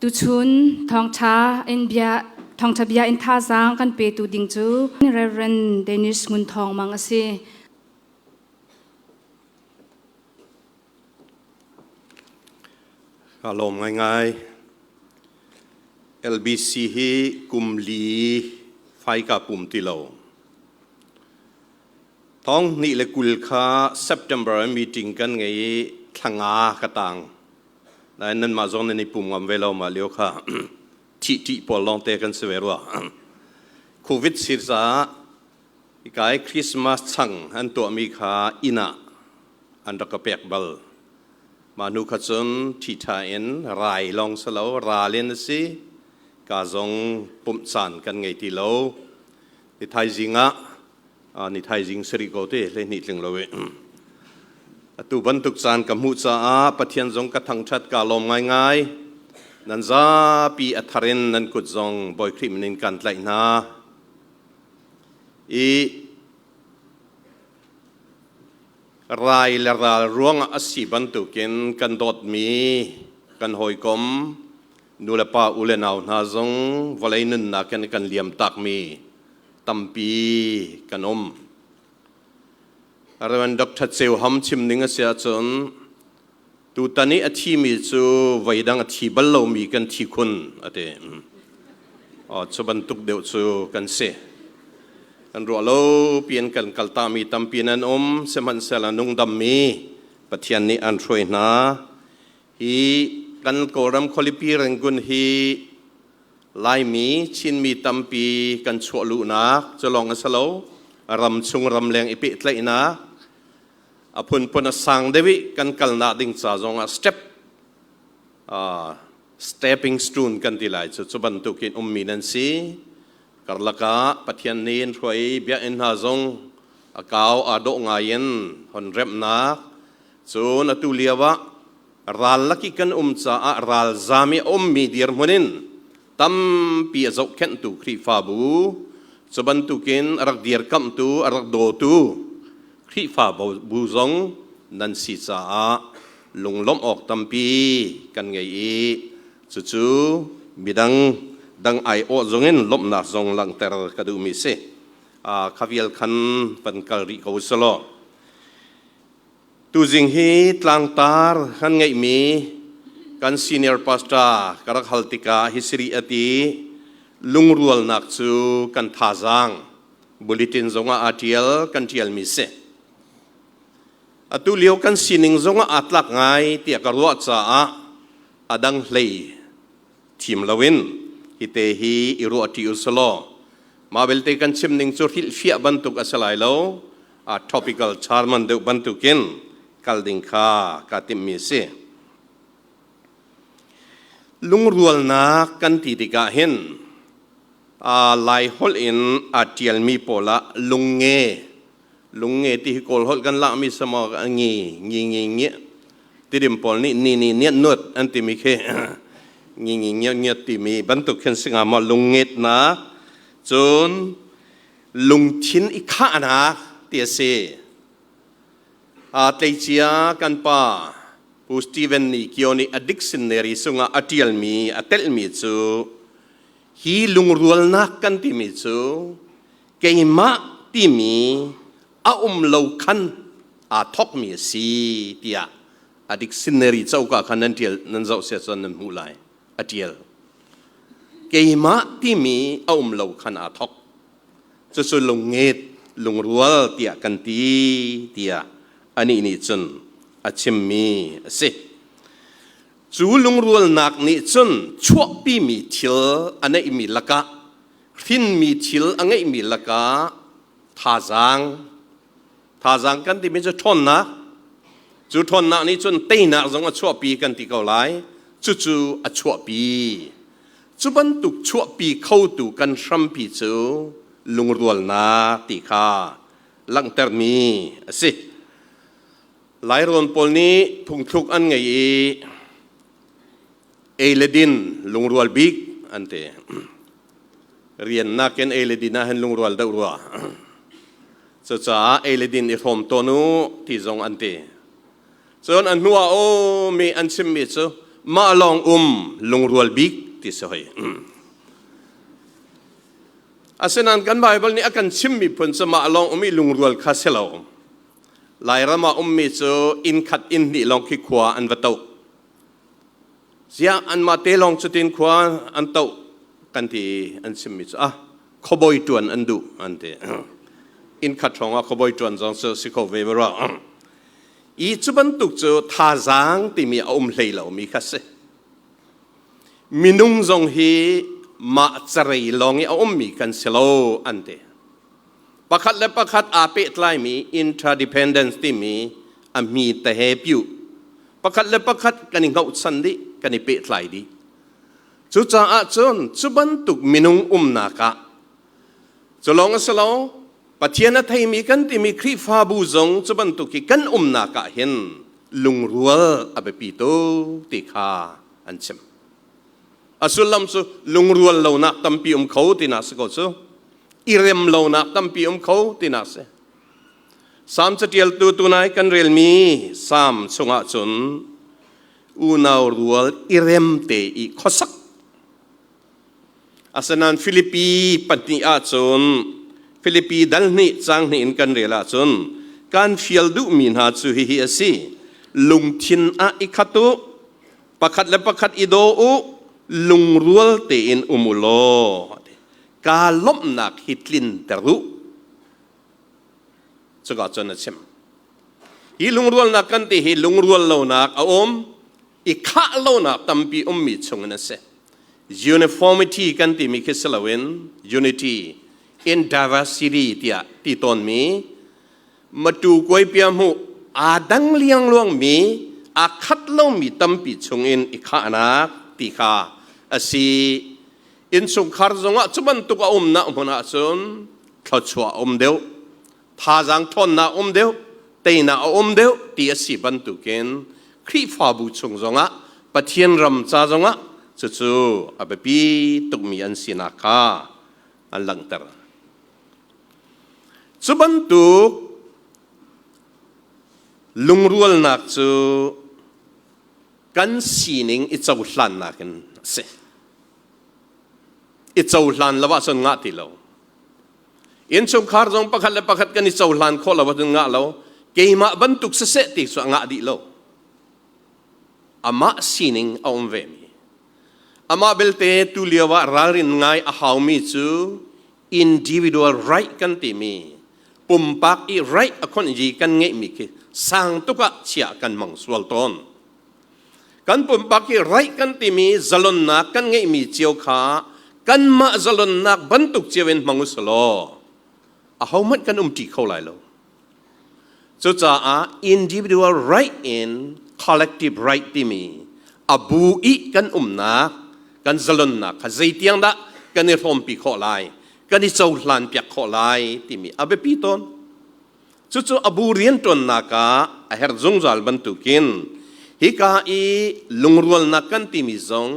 tu chun thong cha in bia thong cha bia in tha zang kan pe tu ding chu Reverend Dennis Ngun Thawng Mang ase Alom ngai LBC hi kumli fai ka pum tilo Thawng ni le kul kha September meeting kan ngai thanga katang lai nan ma zong ni pum ngam velo ma leo kha ti pol long te kan sewerwa covid sirza ikai Christmas chang an to mi kha ina an ka pek bal manu khachon thi tha en rai long salo ra len si ka zong pum chan kan ngai ti lo ni thai jinga ni thai jing sri ko te le ni tling lowe atu ban tuk chan ka mu cha a pathian zong ka thang that ka lom ngai nan za pi atharen nan kut zong boy khrim nin kan tlai na rai la ral ruang asi bantu ken kan dot mi kan hoi kom nulapa ulenau na zong volainun na kan liam tak mi tampi kanom arawan Dr. Cheu ham chim ninga sia chon tu tani athi mi chu vaidang athi ballo mi kan thi khun ate chuban tuk deu chu kan se kan ro lo pian kan kalta mi tampinan seman sela nung dam mi pathian ni an throi na hi kan koram kholipi rangun hi lai mi chin mi tampi kan cholu na cholong asalo ram chung ram leng ipi tlai na apun pun sang dewi kan kalna ding cha zong a stepping stone kan tilai chu chuban tukin minan si karlaka pathian nin throi bia in ha zong akaw ado ngayen hon rep na chun atuliawa ral laki kan cha a ral zami mi dir munin tam pi azok ken tu khri fa bu chuban tukin arak dir kam tu arak do tu khri fa bu zong nan si cha a lunglom ok tampi kan ngai chu chu midang dang ai o zongin lom na zong lang ter kadu mi se khavial khan pan kal ri ko solo tu jing hi tlang tar han ngai mi kan senior pastor karak haltika hisri ati lungrual nak chu kan thazang bulletin zonga atial kan tial mi se atu leo kan sining zonga atlak ngai tia karwa cha a adang hlei thim lawin hite hi iru ati usalo mabelte kan chimning chu hil fia bantuk asalai lo topical charman de bantukin kalding kha katim mi se lungrual na kan ti tika hen lai hol in atial mi pola lungge ti kol hol kan la mi sama ngi tidim pol ni not anti mi khe ngi ti mi bantuk khen singa ma lunget na chun lungthin ikha na ti se tleichia kan pa pu Steven ni kioni addictionary sunga atial mi atel mi chu hi lungrual na kan ti mi chu keima ti mi lo khan thok mi si tia addictionary chauka khanan tial nan zau se chon nan mulai atial keima ti mi lo khan thok chu lunget lungrual tia kan ti tia ani ni chun achim mi ase chu lungrual nak ni chun chuak pi mi thil anei mi laka thin mi thil angai mi laka thazang kan ti mi chu thon na ni chun teina zong a chuak pi kan ti ko lai chu a chuak pi chu ban tuk chuak pi khau tu kan shram pi chu lungrual na ti kha lang ter mi ase lai ron pol ni thung thuk an ngai eledin lungrual big ante rian na ken eledin na hen lungrual da urwa cha eledin i thom tonu ti zong ante chon an nuwa o mi an sim mi chu มาลองลุงรัวบิกที่สอยอาศัยนั้นกันไบเบิลนี้อาการชิมมีผลสมาลองมีลุงรัวคาเซลหลายรามามีโซอินขัดอินนี่ลองคิดขวาอันวัตถุเสียอันมาเตลองจุดินขวาอันโตกันที่อันชิมมีโซขบอยจวนอันดูอันที่อินขัดทองขบอยจวนจงเสือสิเขาเวเบราอีจุบันตุกโจท่าจางที่มีเลยเรามีคัสเซมินุงจงฮีมาจรีลองมีกันเซโลอันเตประคัดและประคัดอาเปตไลมี interdependence ที่มีแต่เฮปิวประคัดและประคัดกันอิงเอาสันดิกันอิเปตไลดีจุจ้าจนจุบันตุกมินุงนากะจะลองสโลปัจเจนไทยมีกันที่มีครีฟาบูจงจุบันตุกิกันนากะเห็นลุงรัวอเบปิโตติคาอันเชมอสุลัมสุลุงรัวเหล่านักตั้มปีเขาตินาสกอสุอิเรมเหล่านักตั้มปีเขาตินาเสสามจะเทียลตัวนายกันเรียลมีสามสงะจนอูนาวรัวอิเรมเตอีขสักอาสนันฟิลิปปีปัตติอาจนฟิลิปปีดัลนี่จางนี่อินกันเรียลาจนการฟิลดูมินหาสุฮิฮิสิลุงทินอิคัตุประคัดและประคัดอิโดอุลุงรัวเตอินอุมุโลกาลบนักฮิตลินเตรุสกัดจนเช่นฮิลุงรัวนักกันที่ฮิลุงรัวเหล่านักอีกข้าเหล่านักตั้มปีมีชงนั่นเส uniformity กันที่มีคิดสละเวน unity in diversity ที่ตอนมีมาดูกวยเปียมูดังเลี้ยงลวงมีคัดเหล่ามีตั้มปีชงอีกข้านักตีข้าสิอินสุขคาร์จงะจุบันตุกนะมุนาซุนเขาชัวเดียวท่าจังทนนะเดียวเตยนะเดียวที่สิบันตุกินครีฟาบุชงจงะปะเทียนรำจ้าจงะจู่ๆเปีตุกมีอันสินาคาอันหลังเตอร์จุบันตุกลุงรัวนักจู่กันสีนิงอิจฉาหลันนักกันเสอิจฉาหลันละว่าสนงาติเราอินชงคาร์จงประคัดและประคัดกันอิจฉาหลันข้อละว่าสนงาเราเกี่ยมาบันทุกเสติสงาดิเราอามาสีนิงเอาเวมีอามาเบลเตตุเลียวว่ารารินไงอาหาวมีจู individual right กันที่มีปุ่มปักอี right คนจีกันไงมีคือสังตุกะเชียกันมังสวลตอนกันปุ่มปักอี right กันที่มีจลนนักกันไงมีเจียวขากันมาจลนนักบันทุกเจียนมังสโลอาหาวมันกันตีเข้าไหลเราจุดจ้า individual right in collective right ที่มีอาบูอีกันนักกันจลนนักขจิตยังดะกันนิรมปีข้อไหลกันนิจาวหลานเปียกข้อไหลที่มีอาเบปีตอนจู่ๆอาบูเรียนตนนักเฮร์จงจัลบันทุกินฮิกาอีลุงรัวนักกันที่มีจง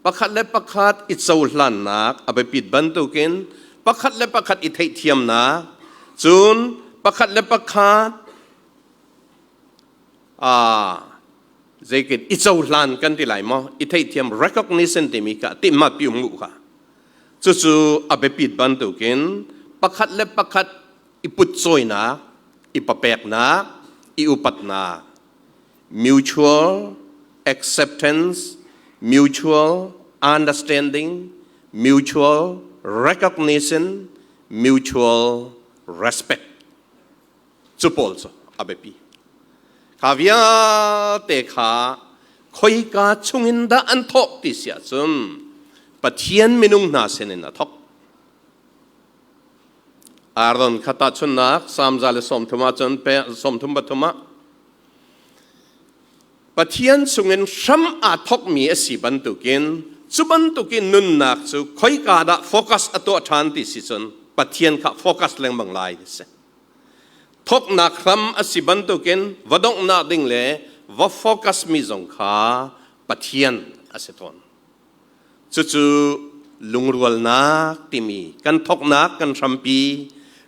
ประคัดและประคัดอิจาวหลานนักอาเบปีบันทุกินประคัดและประคัดอิทธิเทียมนักจูนประคัดและประคัดใจกิดอิจฉาหลานกันที่ไหลมั้งอิทธิเทียม recognition ที่มีกันที่มาพิมพ์ค่ะจู่ๆอาเบปิดบันตุกินประคัดและประคัดอิปุตโซยนะอิปะเปกนะอิอุปัตนะ mutual acceptance mutual understanding mutual recognition mutual respect จู่พอลส์อาเบปีข้าวิอาเตขาคอยกาชงอินดาอันทอกติเสียจนปัจเจียนมินุงนาเซนนัทอกอารอนขัตชนนักสามจาเลสมทุมาจนเปสมทุมบัตุมาปัจเจียนชงอินชัมอาทอกมีสิบันตุกินจุบันตุกินนุนนักจูคอยกาดาโฟกัสอตัวทานติสิจนปัจเจียนข้าโฟกัสแรงบางลายดิเสทกนักคำสิบันตุกินวัดงนาดิ่งเล่ว่าโฟกัสมีจงขาปัจเจียนอาศัยตนจู่ๆลุงรัวนักที่มีกันทกนักกันทำปี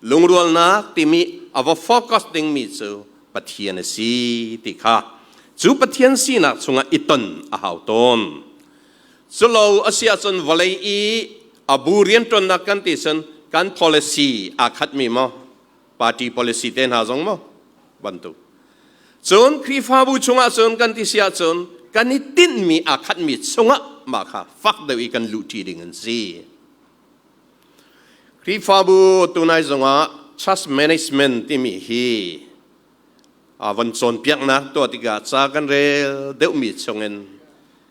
ลุงรัวนักที่มีว่าโฟกัสดิ่งมีจู่ปัจเจียนสิที่ขา จูปะเทียนสีนักสงะอิตันอาหาวตนสโลอาเซียจนวลัยอีอาบูเรียนตนนักกันติสันการ policy อาคัดมีมั้ง party policy เต็นหาจงมั้งบันทุจนครีฟาบูชงอาจนกันติเสียจนกันนิตินมีอาคัดมีสงะมาค่ะฟักเดวิกันลุทีดิ่งสิครีฟาบูตัวนายจงะ trust management ที่มีฮีวันส่วนเปียกนะตัวติกาจากกันเร็วเดวมีชงเงิน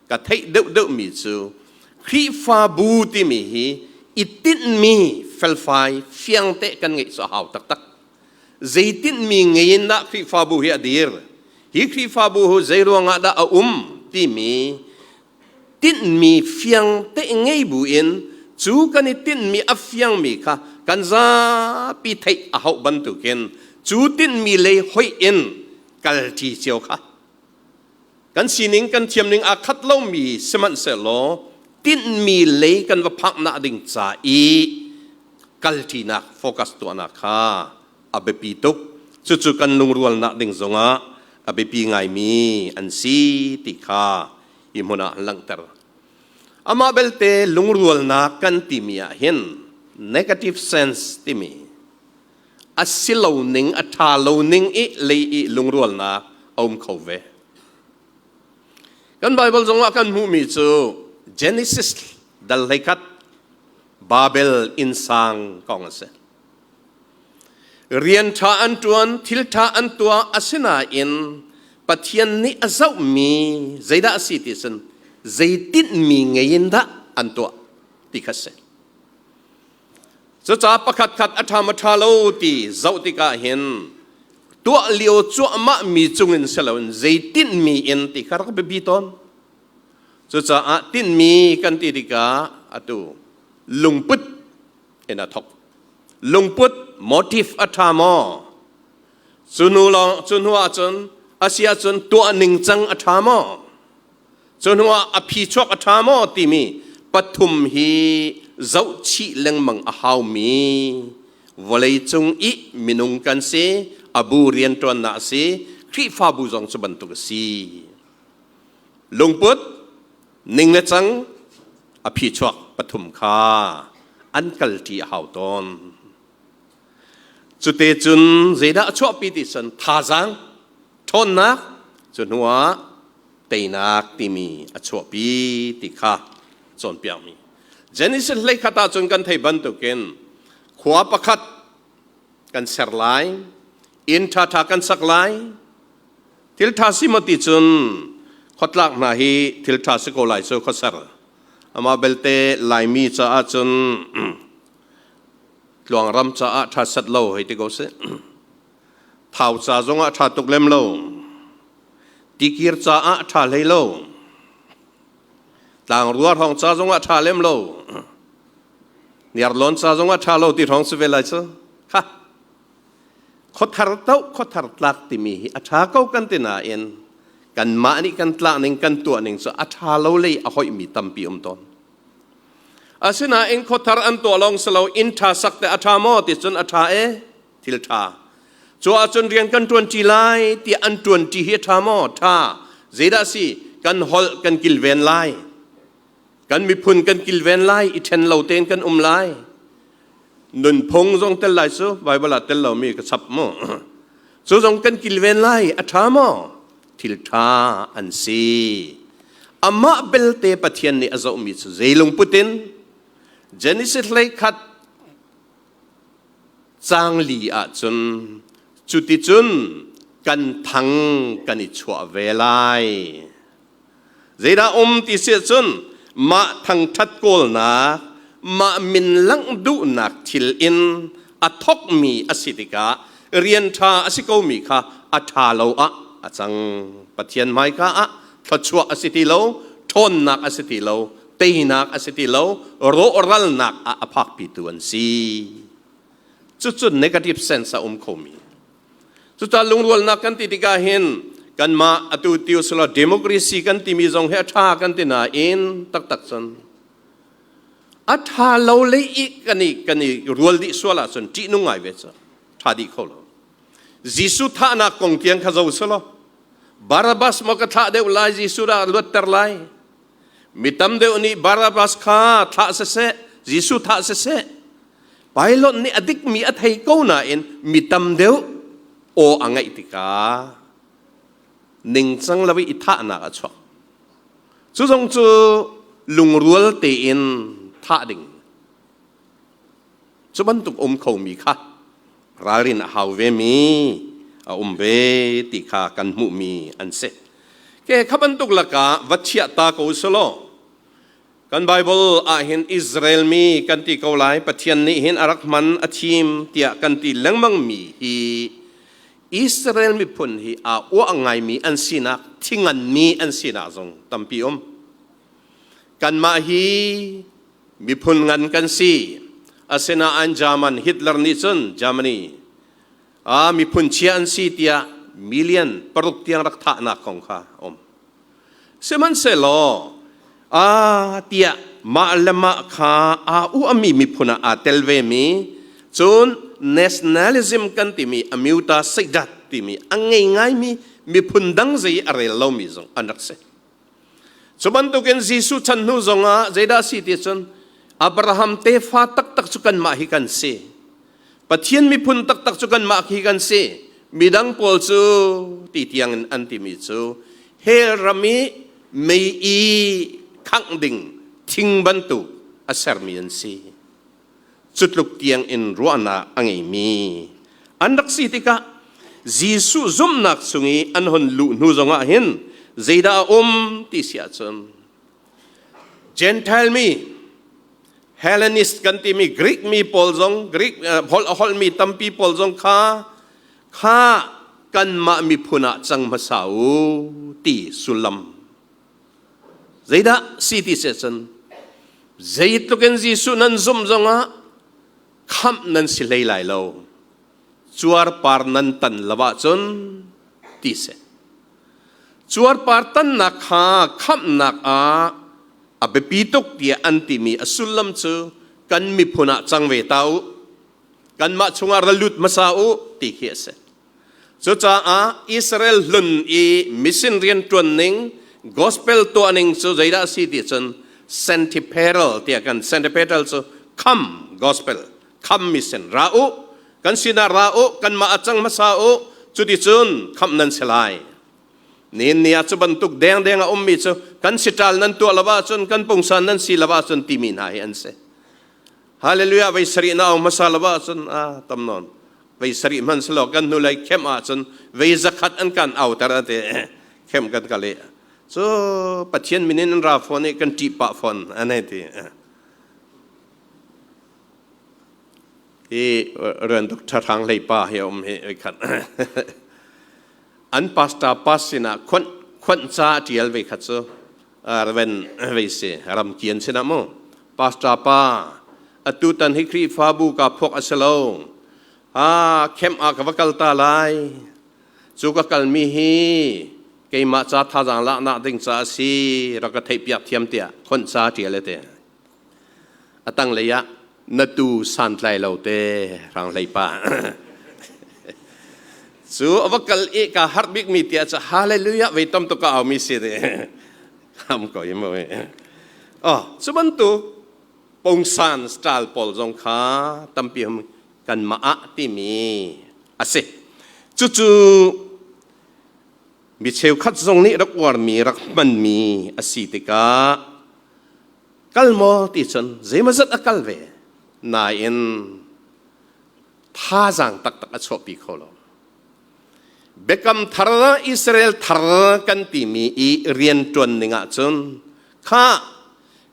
กัดให้เดวมีจูครีฟาบูที่มีฮีอิตินมีเฟลไฟเฟียงเตะกันไงสาวตักใจตินมีเงินนะครีฟาบูเฮียดีร์ฮีครีฟาบูใจรวงadaที่มีตินมีเฟียงเตะไงบุอินจูกันตินมีอัฟเฟียงมีค่ะกันซาปีไทยอาหาบันตุเกนจูตินมีเลยหอยอินกัลทีเชียวค่ะกันสีนิงกันเทียมนิงอาคัดเล่ามีสมันเสลอตินมีเลยกันว่าพักนาดิ่งจ่าอีกัลทีนักโฟกัสตัวนักค่ะอาเบปีตุกจู่ๆกันลุงรัวนักดิ่งจงอ่ะอาเบปีไงมีอันซีติค่ะอิมุนะลังเตอร์อามาเบลเตลุงรัวนักกันติมีอะเห็น negative sense ติมีอาศิลาวนิงอัฐาลาวนิงอีเลยอีลุงรัวนักอมเขาเวกันไบเบิลจงว่ากันมูมีจู Genesis ดัลเลกัดบาเบลอินซังกองเสเรียนท่าอันตัวทิลท่าอันตัวอาศินาอินปัทยันนี้อาเจ้ามีใจดาสิติสันใจติดมีเงียนดาอันตัวติคัสเซจะจับประคัดขัดอัฐามทาโลตีเจ้าติกาเห็นตัวเลี้ยวจั่วมะมีจุงอินเสลวนใจติดมีอินติคารักเบบีตอนจะจับติดมีกันติติกาอัตุลุงพุทเอ็นอัทอกลุงพุท motive อัฐามอจุนูลองจุนหัวจนอาเซียจนตัวหนึ่งจังอัฐามอจนหัวอภิชกอัฐามอติมีปฐุมฮีเจ้าชีเลงมังอาหาวมีวลัยจงอีมินุงกันเสอบูเรียนตัวนาเสครีฟาบูจงสบันตุกสีลุงพุทหนึ่งเลจังอภิชกปฐุมคาอันกัลทีอาหาวตอนจุดเตจุนเจดาชอบปีติสันทาจังทนนักจนหัวเตนักที่มีอชอบปีติค่ะจนเปียมีเจนิสเลยขัดจนกันไทยบันตุกินขวาประคัดกันเสรไลอินท่าทากันสักไลทิลทาสิมติจุนขดลักนาฮีทิลทาสิโกไลโซขสรอามาเบลเตไลมีจ้าจนหลวงรำจ้าท่าสัตโลให้ติโกเสท้าวจ้าจงท่าตุกเล็มโลติกิรจ้าท่าเลยโลต่างรัวทองจ้าจงท่าเล็มโลเนียร์ล้นจ้าจงท่าโลที่ทองสเวลัยซะค่ะขดทาร์เต้าขดทาร์ตลักติมีอัฐาเก้ากันตินาเอ็นกันมานี่กันตลักหนึ่งกันตัวหนึ่งซะอัฐาโลเลยอหอยมีตัมปีตอนอาศินาเองขดทาร์อันตัวลองสลาวอินทาสักแต่อัฐามอติจนอัฐาทิลทาจัวจนเรียนกันตวนจีไลที่อันตวนจีเฮทามอท่าเจดาสีกันฮอลกันกิลเวนไลกันมีพุนกันกิลเวนไลอีเทนเหล่าเตนกันไลนุนพงจงเตลไลซูไบเบิลเตลเหล่ามีกระสับมอซูจงกันกิลเวนไลอัฐามอทิลทาอันซีอามาเบลเตปะเทียนนี่อาจจะมีซูเจลุงปุตินเจนิสิเลยขัดจางลีอาจนจุดจุนกันทั้งกันอิจฉาเวลัยเจดาติเสียจุนมาทั้งทัดโกลนักมามินลังดูนักทิลอินอัทกมีอสิติกาเรียนทาอสิโกมีค่ะอัฐาโลอาจังปะเทียนไมค่ะทัดชัวอสิติโลทนนักอสิติโลเตนักอสิติโลโรรัลนักอภักปิตุอันซีจุด negative sense เขามีสุดท้ายลุงรัวนักกันติกาเห็นกันมาอตุติวสละเดโมคราซีกันที่มีจงเฮท่ากันที่น่าอินตักสันอัฐาเราเลยอีกกันนี่รัวดิสวลาสันจีนุ่งไงเวชท่าดีเขาเลยจิสุท่านักกงเตียงข้าเจ้าสละ Barabbas mo katha deu lai Jisu ra lut terlai mitam deu ni Barabbas kha tha se Jisu tha se Pilot ni adik mi at hay ko na in mitam deu o angai tika ning sang lawi itha na ka chwa chu jong chu lungrual te in tha ding chu ban tuk khau mi kha rarin hau ve mi a ve ti kha kan mu mi an se ke khaban tuk laka vachia ta ko solo kan Bible ahin Israel mi kan ti ko lai Pathian ni hin arakman athim tia kan ti langmang mi hi Israel mi pun hi a o angai mi an sina thingan mi an sina zong tampi kan ma hi mi pun ngan kan si asena an German Hitler ni chun Germany mi pun chia an si tia million paruk tiang rakha na kong kha seman selo tia ma'lama kha u ami mi phuna telve mi chun nationalism kan ti mi amiuta seidat ti mi angai ngai mi phundang zai arel lo mi zong anak se chuban tu ken Jisu chan nu zonga zaida si ti chun Abraham te fa tak tak chukan ma hi kan se Pathian mi phun tak tak chukan ma hi kan se midang pol chu ti tiang an ti mi chu hel rami mei i khang ding thing bantu asar mian si chutluk tiang in ruana angai mi anak si tika Jisu zum nak sungi anhon lu nu zonga hin zeida ti sia chon Gentile mi Hellenist kan ti mi Greek mi polzong Greek hol mi tampi polzong kha kan ma mi phuna chang masau ti sulam Zaida city session Zaid tuken Jisu nan zum zonga kham nan silay lai lo chuar par nan tan lawa chon ti se chuar par tan na kha kham nak abepitok dia antimi asulam chu kan mi phuna changve tau kan ma chungar lut masau ti khiase so cha Israel lun i mission rian tuanning gospel to aning so zaida si ti chon centripetal ti kan centripetal so come gospel come mission rau kan sina rau kan ma achang masau chu ti chun kham nan selai nin nia chu bantuk deng deng mi chu kan sital nan to lawa chun kan pungsan nan si lawa chun timin hai an se hallelujah vai sari na masalawa chun tamnon vai sari man slo kan nu lai khem chun vai zakat an kan outer ate khem kan kale so Pathian minin ra phone kan ti pa phone aneti ren dok thang lei pa he he khat an pasta pasina khon cha tial ve khat so ven ve se ram kian sina mo pasta pa atutan hikri fabu ka phok asalo khem ka vakal ta lai chu ka kal mi hi ke ma cha tha jang la na ding cha si ra ka thei piak thiam tia khon cha tial le te atang le ya na tu san tlai lo te rang lei pa so avakal ka heartbeat mi tia cha hallelujah ve tom to ka au mi se de ham ko yemo so bantu pong san style pol jong kha tampi hum kan ma ti mi ase chu mi cheu khat jong ni rak war mi rak man mi asitika kalmo ti chon zemazat akal ve na in tha jang tak tak a chopi kholo bekam thara Israel thara kan ti mi i rian tuan ninga chun kha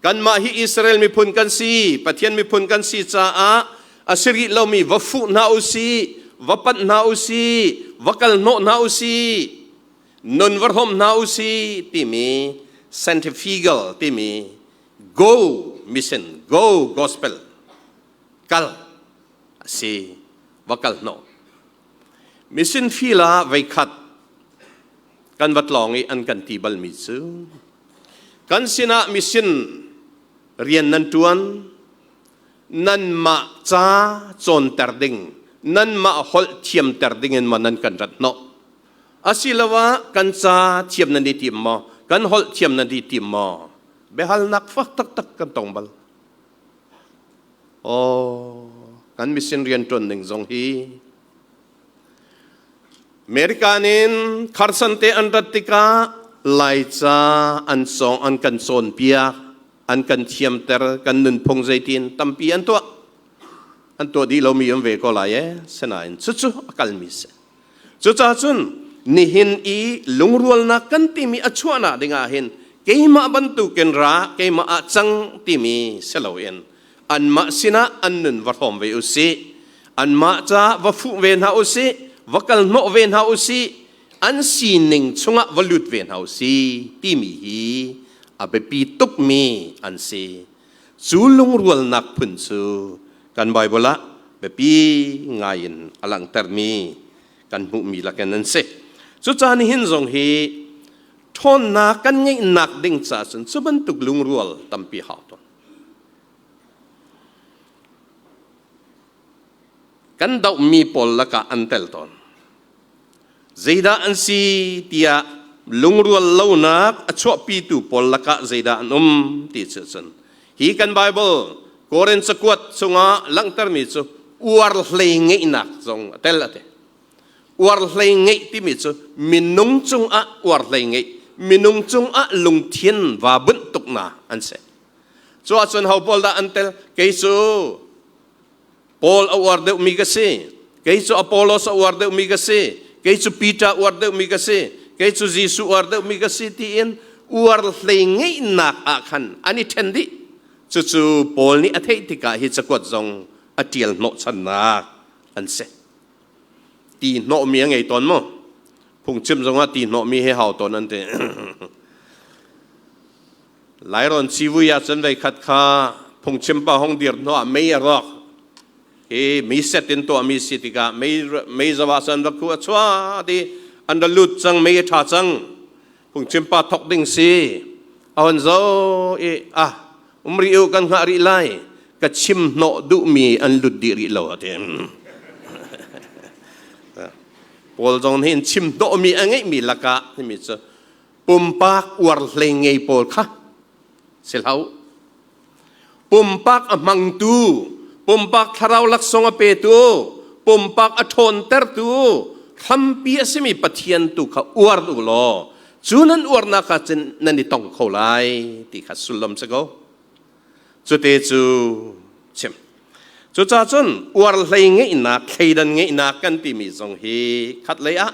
kan ma hi Israel mi phun kan si Pathian mi phun kan si cha asiri lo mi wafu na usi wapat na usi wakal no na usi non varhom na usi ti mi centrifugal ti mi go mission go gospel kal si wakal no mission fila vai khat kan wat longi an kan tibal mi chu kan sina mission rian nan tuan nan ma cha chon terding nan ma hol thiam terding en manan kan rat no อาศิลวะกันซาเทียมนันดีติมมอกันหอลเทียมนันดีติมมอเบฮัลนักฟักตักกันตองบัลโอ้กันมิสินเรียนจนหนึ่งทรงฮีอเมริกานินคาร์สันเตอันรัตติกาไลซาอันสองอันกันโซนเปียอันกันเทียมเตอร์กันนุนพงใจตินตัมปีอันตัวดีเรามีอันเวก็ไลเอสนาอินสุดๆกัลมิสจุดจุนนี่หินอีลุงรัวนักกันที่มีอัจฉริยะดิ่งอาหินเกี่ยมาบรรทุกเนราเกี่ยมาอัจังที่มีเสลาเอ็นอันมาสินะอันนุนวัดหอมเวอุสิอันมาจ้าวัฟุเวนฮาอุสิวักลโนเวนฮาอุสิอันสีหนึ่งชงะวลุดเวนฮาอุสิที่มีฮีอาเบปีตุกมีอันสีจูลุงรัวนักพุ่นซูกันไบเบิลละเบปีงายินอลังเตอร์มีกันมุมีละกันนั่นเสสุจานี่หินทรงฮีทอนนักกันไงนักดิ่งซาสุนสุบันตุกลุงรัวตัมปีหาตอนกันดาวมีปอลละกะอันเตลตอนเจดาอันซีเตียลุงรัวเล่านักอชวปีตุปอลละกะเจดาอันติดสุนฮีกันไบเบิลโคเรนสกวดสงะลังเตอร์มิสุอวาร์เลงไงนักทรงเตลละเตอวาร์เลงไงที่มิสุมินุงจงอะอวาร์เลงไงมินุงจงอะลุงเทียนว่าบุนตุกนาอันเสจวดส่วนเขาปอลดาอันเตลเกซูปอลอวาร์เดอมิกาเซเกซูอพอลโลสอวาร์เดอมิกาเซเกซูปีตาอวาร์เดอมิกาเซเกซูเยซูอวาร์เดอมิกาเซที่อินอวาร์เลงไงนักอาคันอันนี้เทนดิจู่ๆปอลนี่อธิติกาฮิตสกวดจงอเทียลโนชันนักอันเสตีโนมีไงตอนมั้งพุ่งชิมจงว่าตีโนมีให้เฮาตอนนั้นเตหลายรอนชีวิตยันไปขัดขาพุ่งชิมป้าห้องเดียร์โนไม่รอกมีเซตินตัวมีสิติกาไม่จะว่าสันรักกูชัวดีอันดลุดจังไม่ท่าจังพุ่งชิมป้าทอกดิ่งซีเอาอันโซริโอกันหาริไลกัชิมโนดุมีอันลุดดิริโลเตมพอลจงเห็นชิมโนมีอันไงมีลักกะที่มิจะปุ่มปากวาร์เลงไงพอลค่ะเสลาวปุ่มปากมังตูปุ่มปากทาราวลักษณะเปตูปุ่มปากอทนเตอร์ตูคำพิเศษมีปัทยันตูเขาอวร์ดูโลจูนันอวร์นักจันนันดิตองเขาไลที่ขัดสุลลัมสกอจุดเตจูชิมจุดจ้าจนอวร์เลยไงนักใครดันไงนักกันที่มีทรงฮีขัดเลยอะ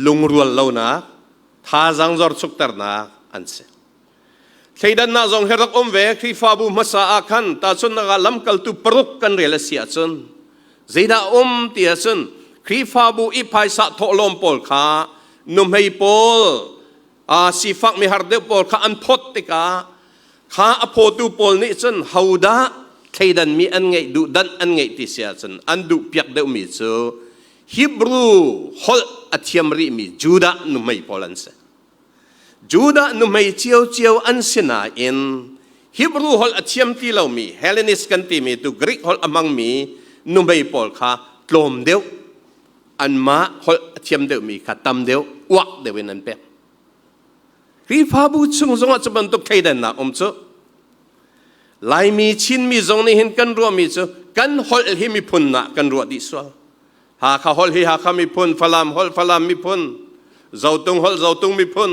ลุงรัวเล่านักท่าจังจอร์สุกเตอร์นักอันเสใครดันน่าทรงเฮรักเวครีฟาบูมาสาอาคันตาจนนักลำกัลตุปรุกกันเรลเสียจนเจดาเตียจนครีฟาบูอีพายสัตโตลมปอลขานุ่มให้ปอลสีฟักมีฮาร์เดปอลข้าอันพอดติกาข้าอโพตูปอลนี่จนฮาวดาใครดันมีอันไงดูดันอันไงที่เสียจนอันดูเปียกเดมิโซฮิบรูฮอลอัตยมริมีจูดานุ่มไม่ปอลันเซจูดานุ่มไม่เจียวอันเสนาอินฮิบรูฮอลอัตยมที่เรามีเฮเลนิสกันที่มีตัวกรีกฮอลอมังมีนุ่มไม่ปอลข้าตลมเดียวอันมาฮอลอัตยมเดียวมีข้าตำเดียววักเดียวนันเป็ดรีฟาบูชงจงจะบรรทุกใครได้นะจุลายมีชินมีจงนี่เห็นกันรัวมีจุกันฮอลเฮมีพุนนะกันรัวดิสวาหาข้าฮอลเฮหาข้ามีพุนฟลามฮอลฟลามมีพุนเจ้าตุงฮอลเจ้าตุงมีพุน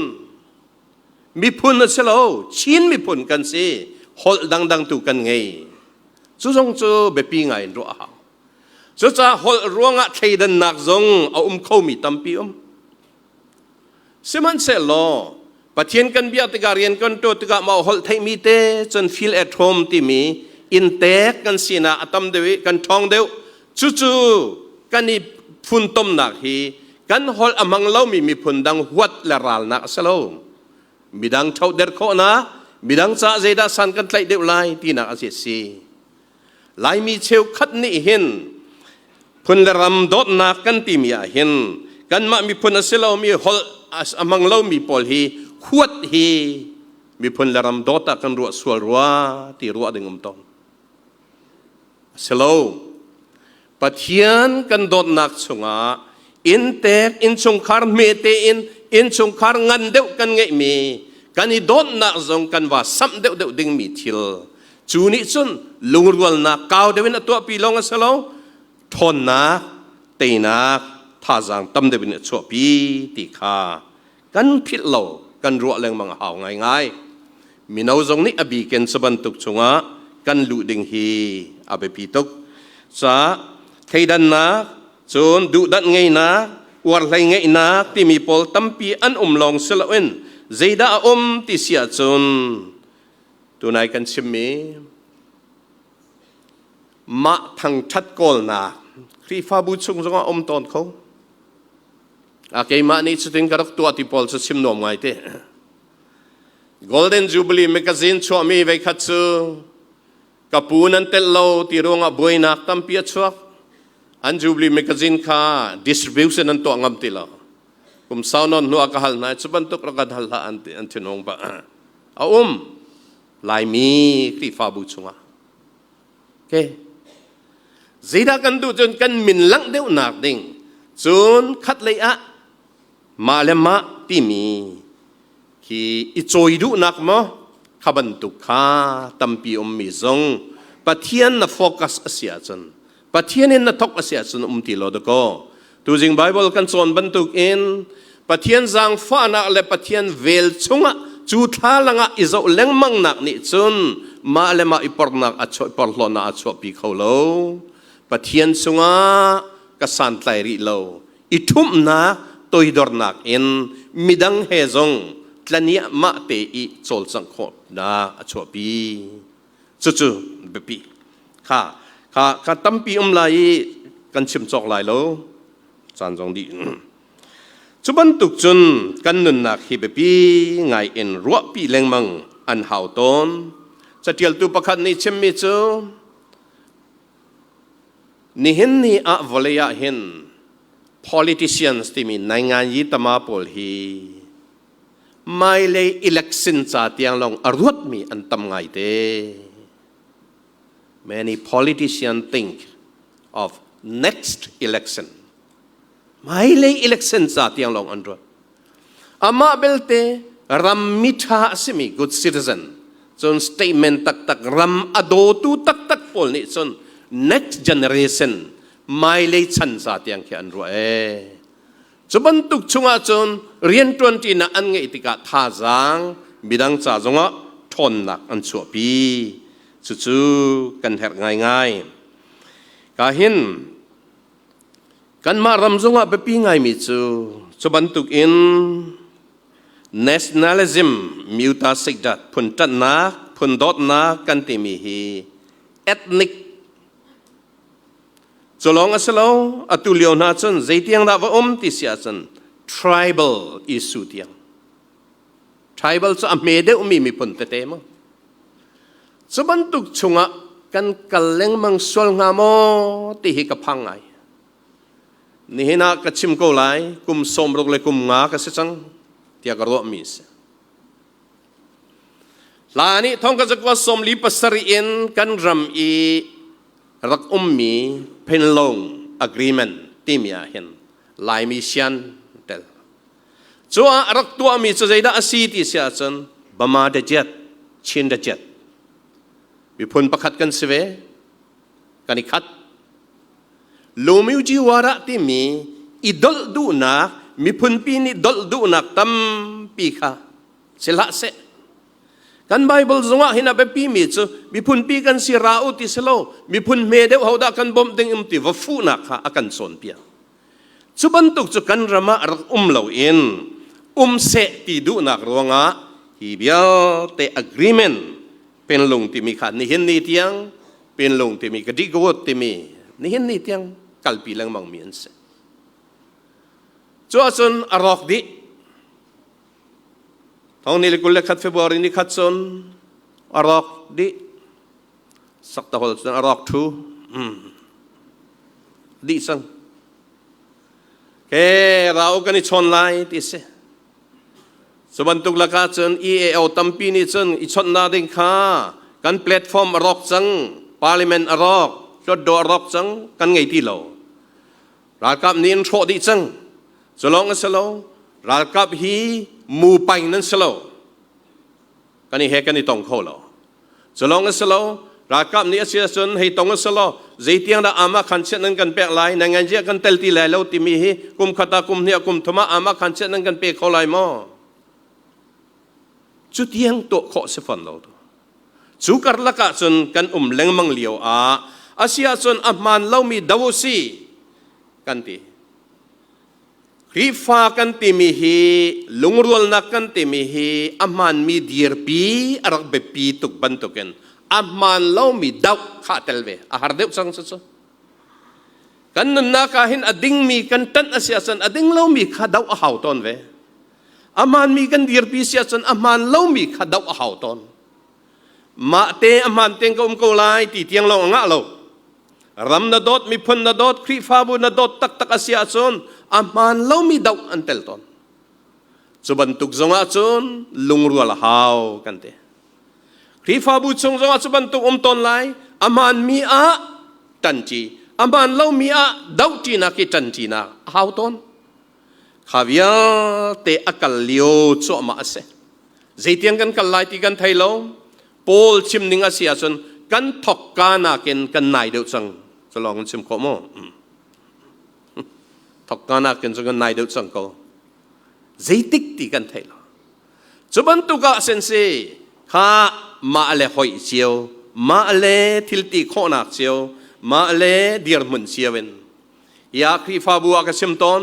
นะเสลาชินมีพุนกันสิฮอลดังตุกันไงจุจงจูเบปีไงรัวหาจุจ้าฮอลรัวงะใครได้นักจงเอาเข้ามีตัมปีสิมันเสลาปัจเจียนกันเบียติการเรียนกันตัวติกามาฮอลไทมีเตจนฟีลแอทโฮมที่มีอินเตกกันสีนาอัตมเดวิกันทองเดวจู่กันนี่ฟุนต้มหนักฮีกันฮอลอมังเล่ามีพุนดังวัดละรัลนักสโลมีดังเท่าเดร์โคนะมีดังซาเจดาสันกันไตเดวไลที่นักอาเซียไลมีเชลคัดนี่เห็นพุนละรำดดนักกันที่มีเห็นกันมามีพุนอเซโลมีฮอลอมังเล่ามีปอลฮีขวดฮีมีพลลรำโดตากันรัวสวรัวที่รัวดึงตองเสโล Pathian kan dot nak chunga in tek in chung khar me te in chung khar ngan deuh kan ngai mi kan I dot nak zong kan wa sam deuh ding mi thil chu ni chun lungrual na kaw dewin atwa pi long asalo thon na te na tha jang tam dewin chu pi ti kha kan phit lo kan ro leng mang haw ngai minau zong ni abi ken saban tuk chunga kan lu ding hi abe pi tuk sa theidan na chun du dat ngai na war lai ngai na ti mi pol tampi an long selawen zeida ti sia chun tunai kan chimmi ma thang that kol na khri fa bu chung zonga ton kho a ke ma ni chuting karak tu ati pol chu sim nom ngai te Golden Jubilee magazine cho mi ve khatsu kapunan tello ti ronga boinak tampi chuak an Jubilee magazine kha distribution an to ngam tila kum saunon nu akahal na chuban tok rakad hal ha an tinong ba a lai mi khri fa bu chunga ke zida kan du chun kan min lang deuh nak ding chun khat lei a ma lema ti mi ki I choi du nak mo khaban tu kha tampi mi zong Pathian na focus asia chun Pathian in na thok asia chun ti lo ko tu jing Bible kan chon ban tuk in Pathian zang fa na le Pathian vel chunga chu tha langa izo leng mang nak ni chun ma le ma ipor nak acho por lo na acho pi kholo Pathian chunga ka san tlai ri lo ithum na toidor nak in midang he zong tlania ma te I chol sang kho na acho pi chu bepi kha tampi lai kan chim chok lai lo chan jong di chuban tuk chun kan nun nak hi bepi ngai en ro pi leng mang an hau ton chatial tu pakhat ni chem mi chu ni hin ni a voleya hin politicians ti mi nai ngan yi tama pol hi mai le election cha tiang long arut mi an tam ngai te many politicians think of next election mai le election cha tiang long andro ama belte ram mitha simi good citizen chon statement tak ram ado tu tak pol ni chon next generation mai le chan cha tiang khe andro chuban tuk chunga chon rian 20 na an ngai tika tha jang midang cha zonga thon nak an chu pi chu kan her ngai ka hin kan ma ram zonga be pi ngai mi chu chuban tuk in nationalism miuta sikdat phun tat na phun dot na kan ti mi hi ethnic Cholong asalo atulio na chun zaitiang da va ti sia chun tribal issue tiang tribal so amede mi pun te mo subantuk chunga kan kaleng mang sol nga mo ti hi ka phangai ni hina ka chim ko lai kum som rok le kum nga ka se chang tia ka ro mi se lani thong ka jakwa som li pasari in kan ram I rak mi penlong agreement timia hen lai mi sian tel chua rak tua mi chu zaida asi ti sia chan bama de jet chin de jet mi phun pakhat kan sive kani khat lomiu ji wara ti mi idol du na mi phun pi ni dol du nak tam pi kha sela se kan Bible zonga hina be pi mi chu mi phun pi kan si rau ti selo mi phun me de hoda kan bom ding ti wa fu na kha akan son pia chu ban tuk chu kan rama rak lo in se ti du nak ronga hi bia te agreement pen long ti mi kha ni hin ni tiang pen long ti mi ka di go ti mi ni hin ni tiang kalpi lang mang mien se chu asun arok di Thawng ni likul khat February ni khat son arok di sakta hol son arok thu di sang ke rao kan ni chon lai ti se subantuk laka chon EAO tampi ni chon I chon na ding kha kan platform arok chang parliament arok จดดอรอกจังกันไงที่เรารากับนี้โชดีจังสลองสโลรากับฮีมูไปนั้นสโลกันนี้เฮกันนี้ต้องเข้าเราสลองสโลรากับนี้เสียส่วนให้ต้องสโลใจเตียงละอามาขันเช่นนั้นกันเปะไหลในงานเจ้ากันเตลตีไหลเราที่มีฮีกุมขัตากุมเนี่ยกุมธรรมะอามาขันเช่นนั้นกันเปะเขาไหลมอจุดยังโตข้อเสฟันเราสุกรละกะส่วนกันเล็งมังเลียวอาเซียส่วนอัมมันเรามีดาวซีกันตีครีฟ้ากันตีมีฮีลุงรัวนักกันตีมีฮีอัมมันมีดีร์ปีอารักเบปีตุกบันตุกันอัมมันเรามีดาวข้าเตลเวอาหารเดียวสังสุดกันนั่นนักหินอดิ่งมีกันตันอาเซียส่วนอดิ่งเรามีข้าดาวอาหาวตอนเวอามันมีกันดีร์ปีเสียส่วนอามันเรามีข้าดาวอาหาวตอนมาเตอมันเต็งก็ก็ไล่ตีเตียงเราง่ะเรารำนาดดมีพันนาดดครีฟ้าบุนาดดตักตักอาเซียซอนอามันเรามีดาวอันเตลตอนสุบันตุกจงอาซอนลุงรัวละฮาวกันเตครีฟ้าบุจงอาสุบันตุกตอนไล่อามันมีตันจีอามันเรามีดาวจีนักตันจีนักฮาวตอนข้าวยาเตะอักลเลียวจั่วมาเสใจเตียงกันกัลไลตีกันไทยเราโพลชิมนิงอาเซียส่วนกันทอกกานาเกนกันนายเดือดสังจะลองชิมขโมทอกกานาเกนส่วนกันนายเดือดสังก็ใจติกตีกันไทยเราจุบันตุกะเซนเซ่ข้ามาเลหอยเชียวมาเลทิลตีโคนักเชียวมาเลเดียร์มุนเชียเวนอยากรีฟาบัวกับชิมตอน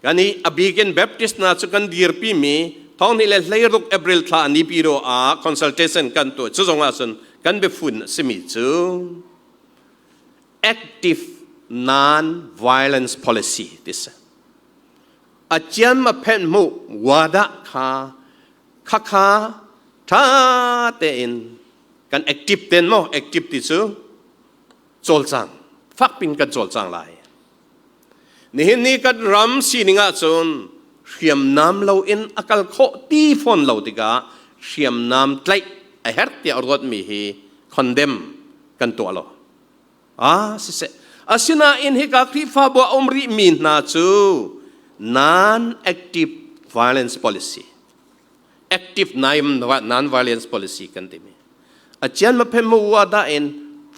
กันนี้อบิเกนแบปติสต์น่าจะกันเดียร์ปีมีท้องนี่เลยเลยรุกเอเบริลท่านี่ปีโรคอนซัลเทชันกันตัวจุดสองอาสันกันเบฟุนสมิจู active non violence policy ดิสอาจารย์มาเพ่นมุวาดะข้าท่าเตนกัน active เตนมั้ง active ดิสูโจลจังฟักปินกันโจลจังไลนี่กันรำสีนิงาจนเขียมน้ำเราอินอากาศโคตีฟอนเราติกาเขียมน้ำไตไอเฮร์ที่อรดมีฮีคอนเดมกันตัวเราสิเสอาศินาอินฮิกาครีฟาบัวอมริมีนาจู non active violence policy active non violence policy กันติมีอาจารย์มาเพิ่มมัวดาอิน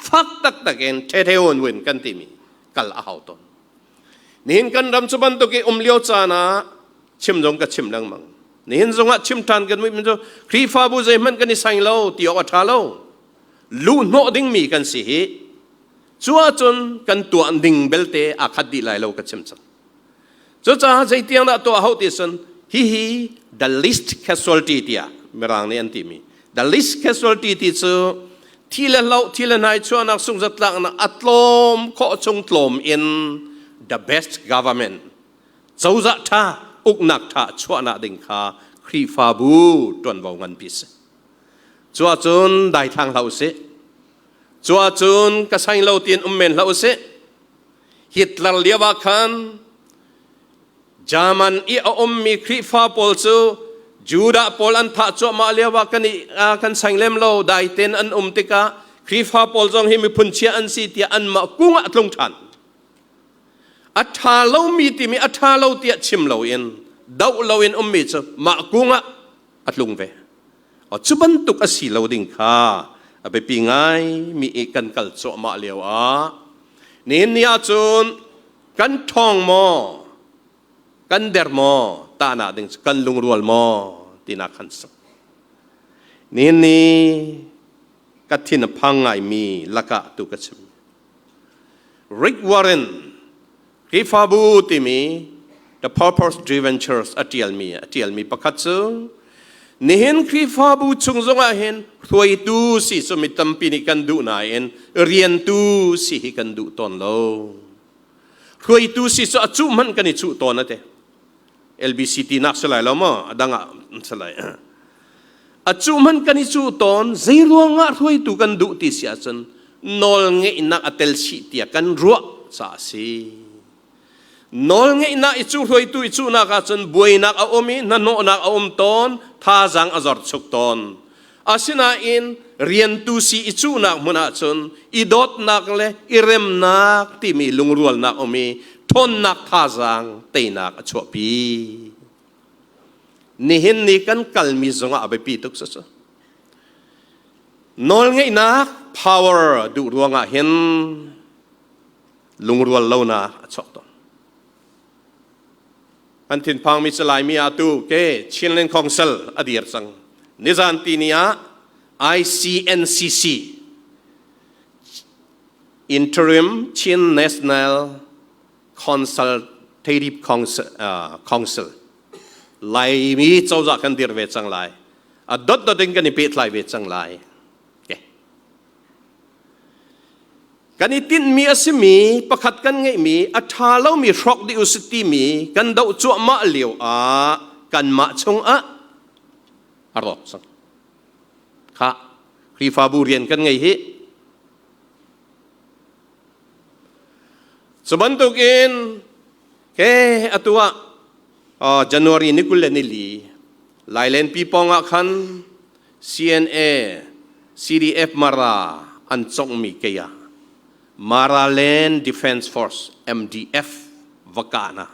ฟักตักเอ็นเทเทวนเวนกันติมีกัลอาหาวตนนี่กันรำสุบันตุกีเลียวจานะชิมจงกับชิมดังมังนี่เห็นจงอ่ะชิมทานกันไม่มันจะครีฟ้าบุใจมันกันนี่ใส่เราตีออกท่าเราลู่โนดิ้งมีกันสิจัวจนกันตัวดิ้งเบลเตอาคัดดีไลเรากับชิมจังจัวจ้าใจเตียงละตัวเขาติสันฮี the least casualty ที่อ่ะไม่ร่างนี้อันที่มี the least casualty ที่จะที่ละเราที่ละนายชัวนักสุงจัดลังนักอัตลมข้อจงตลม in the best government เจ้าจะท่าอุกนักท่าชัวนาดิ่งข้าครีฟาบูตวนวงเงินพิเศษจัวจุนได้ทางเราเสจัวจุนกษัตริย์เราเตียนเมนเราเสฮิตเลอร์เลียวคันจามันอีมีครีฟาโพลซูจูดาโพลอันท่าจัวมาเลียวกันอีกันสังเลมเราได้เตียนอันติกาครีฟาโพลจงให้มีพุนเชียอันสีเตียอันมากุ้งอัดลงทันอัฐาเรามีที่มีอัฐาเราเตียชิมเราเองดาวเราเองมีจะมากุ้งอัดลงเวจุบันตุกอสีเราดิ่งข้าไปปีไงมีเอกันกัลโซมาเลียวนี่จุนกันทองมอกันเดอร์มอตาหนาดิ่งกันลุงรัวมอที่นักขันสักนี่กัทินพังไงมีลักะตุกชิมริกวอร์เรนครีฟาบูติมี the purpose driven church อติลมีประคัตซึนี่เห็นครีฟาบูชงจงอาเห็นถวยตูสิสมิตัมปินิกันดูนายเอ็นเรียนตูสิฮิกันดูตอนเราถวยตูสิสอจุมันกันอิจุตอนนั่นเอง LBCT นักสลายแล้วมั้งดังอ่ะสลายอจุมันกันอิจุตอนใจรัวงะถวยตูกันดูติเสียจนนอลเงยนักอัตลสิติกันรัวสาสีนอลเงยนักอิจุถวยตูอิจุนักจนบวยนักอาอมีนันโนนักอาอมตอนท่าจังอาจารย์ชุกตอน asina in rian tu si ichu nak muna chun idot nak le irem nak ti mi lungrual nak omi thon nak thazang te nak achopi nihin ni kan kalmi zonga abe pi tuk sa nol ngai nak power du ruanga hin lungrual lo na achok to antin pang mi chalai mi atu ke chinlen council adir sang nizan tinia ICNCC interim chin national consultative council lai mi chawza kan dir ve chang lai a dot dot ding kan pe thlai ve chang lai ke kanitin mi asimi pakhat kan ngai mi athalo mi rok di usiti mi kan dau chu ma liu a kan ma chung a arok sang kha krifa bu rian kan ngai hi sebantukin ke atua January ni kulle ni li lailen piponga khan CNA CDF mara anchong mi keya Mara Land Defense Force MDF vakana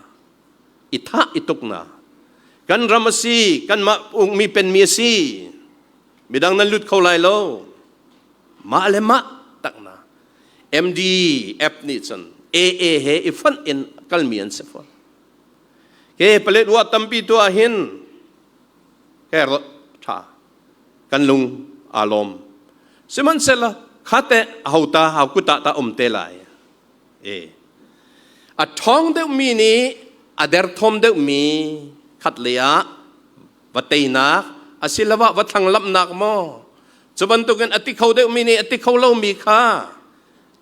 itha itukna kan ramasi kan ma mi pen mi si midang nan lut kholai lo ma le ma takna MDF ni chan AA he ifan in kalmian se for ke palet wa tampi to ahin ke ro tha kan lung alom seman sela khate hauta hakuta ta umte lai a thong de mi ni ader thom de mi khatleya wateina asilawa wathang lam nak mo chubantuken ati khau de mi ni ati khau lo mi kha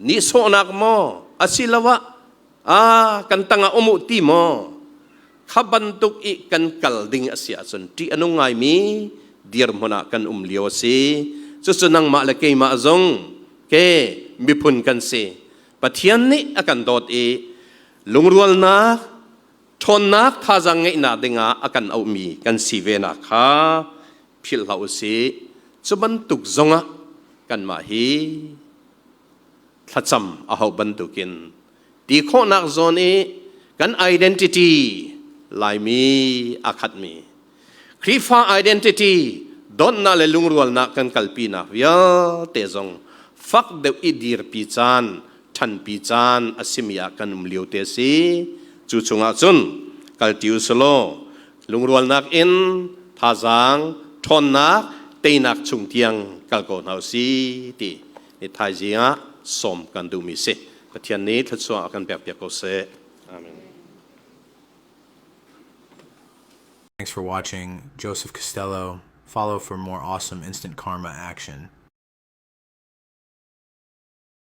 ni so nak mo asilawa kan tanga umu ti mo khabantuk I kan kalding asia sun ti anungai mi dir mona kan umlio si susunang ma lakay ma azong ke mipun kan si Pathian ni akan dot lungrual na thon nak thazang ngai na dinga akan au mi kan si ve na kha phil lau si chubantuk zonga kan ma hi thacham ahau bantukin ti kho nak zone kan identity lai mi akhat mi krifa identity don na le lungrual na kan kalpi na ya te zong fak de idir pi chan than pi chan asimia kan umliu te si chu chunga chun kal tiu solo lungrual nak in thazang thon nak te nak chung tiang kal ko nau si ti ni thai jia som kan du mi se Pathian ni thachwa akan pek pek ko se amen. Thanks for watching. Joseph Costello. Follow for more awesome instant karma action.